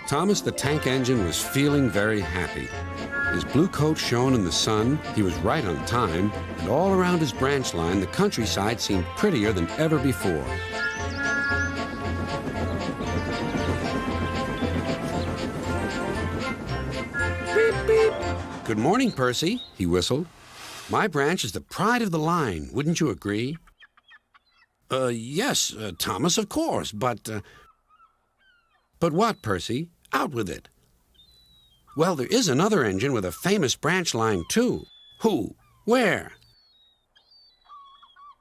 Thomas the tank engine was feeling very happy. His blue coat shone in the sun, he was right on time, and all around his branch line, the countryside seemed prettier than ever before. Beep, beep. Good morning, Percy, he whistled. My branch is the pride of the line, wouldn't you agree? Yes, Thomas, of course, but... But what, Percy? Out with it. Well, there is another engine with a famous branch line, too. Who? Where?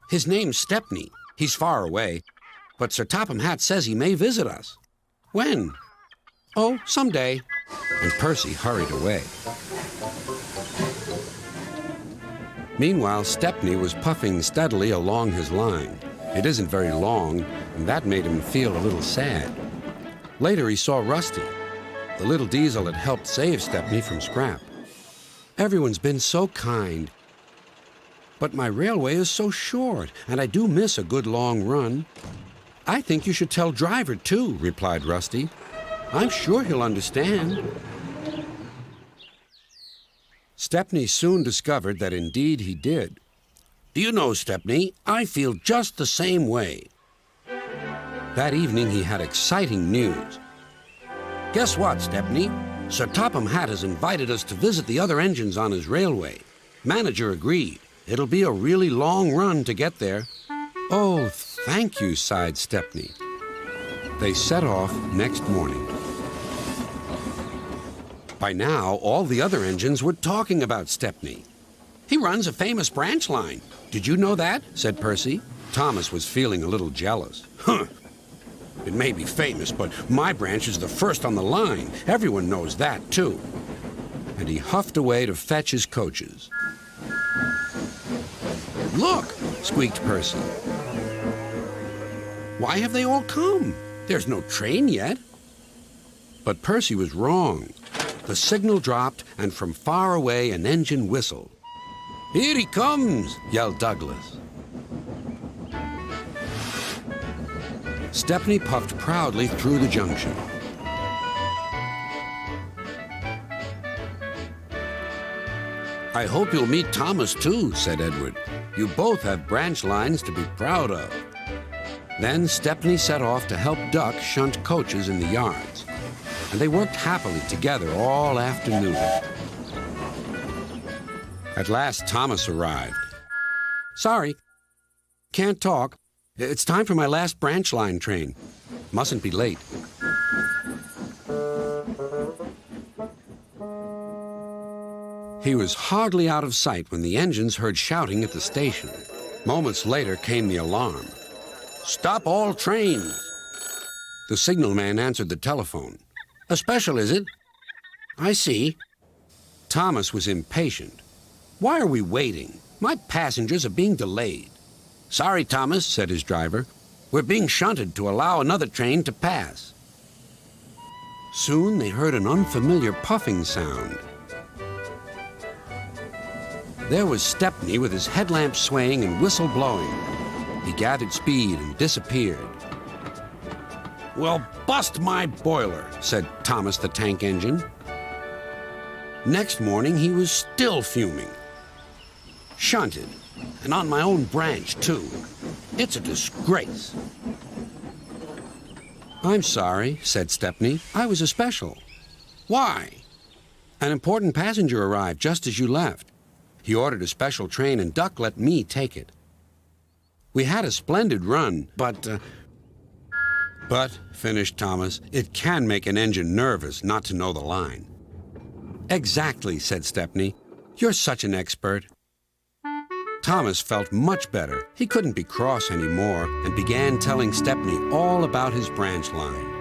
His name's Stepney. He's far away, but Sir Topham Hatt says he may visit us. When? Oh, someday. And Percy hurried away. Meanwhile, Stepney was puffing steadily along his line. It isn't very long, and that made him feel a little sad. Later, he saw Rusty. The little diesel had helped save Stepney from scrap. Everyone's been so kind. But my railway is so short, and I do miss a good long run. I think you should tell Driver, too, replied Rusty. I'm sure he'll understand. Stepney soon discovered that indeed he did. Do you know, Stepney, I feel just the same way. That evening he had exciting news. Guess what, Stepney? Sir Topham Hatt has invited us to visit the other engines on his railway. Manager agreed. It'll be a really long run to get there. Oh, thank you, sighed Stepney. They set off next morning. By now, all the other engines were talking about Stepney. He runs a famous branch line. Did you know that? Said Percy. Thomas was feeling a little jealous. Huh. It may be famous, but my branch is the first on the line. Everyone knows that, too. And he huffed away to fetch his coaches. Look, squeaked Percy. Why have they all come? There's no train yet. But Percy was wrong. The signal dropped, and from far away an engine whistled. Here he comes, yelled Douglas. Stepney puffed proudly through the junction. I hope you'll meet Thomas, too, said Edward. You both have branch lines to be proud of. Then Stepney set off to help Duck shunt coaches in the yards, and they worked happily together all afternoon. At last, Thomas arrived. Sorry, can't talk. It's time for my last branch line train. Mustn't be late. He was hardly out of sight when the engines heard shouting at the station. Moments later came the alarm. Stop all trains! The signalman answered the telephone. A special, is it? I see. Thomas was impatient. Why are we waiting? My passengers are being delayed. Sorry, Thomas, said his driver. We're being shunted to allow another train to pass. Soon they heard an unfamiliar puffing sound. There was Stepney with his headlamp swaying and whistle blowing. He gathered speed and disappeared. Well, bust my boiler, said Thomas the tank engine. Next morning he was still fuming. Shunted. And on my own branch, too. It's a disgrace. I'm sorry, said Stepney. I was a special. Why? An important passenger arrived just as you left. He ordered a special train, and Duck let me take it. We had a splendid run, but, finished Thomas, it can make an engine nervous not to know the line. Exactly, said Stepney. You're such an expert. Thomas felt much better. He couldn't be cross anymore and began telling Stepney all about his branch line.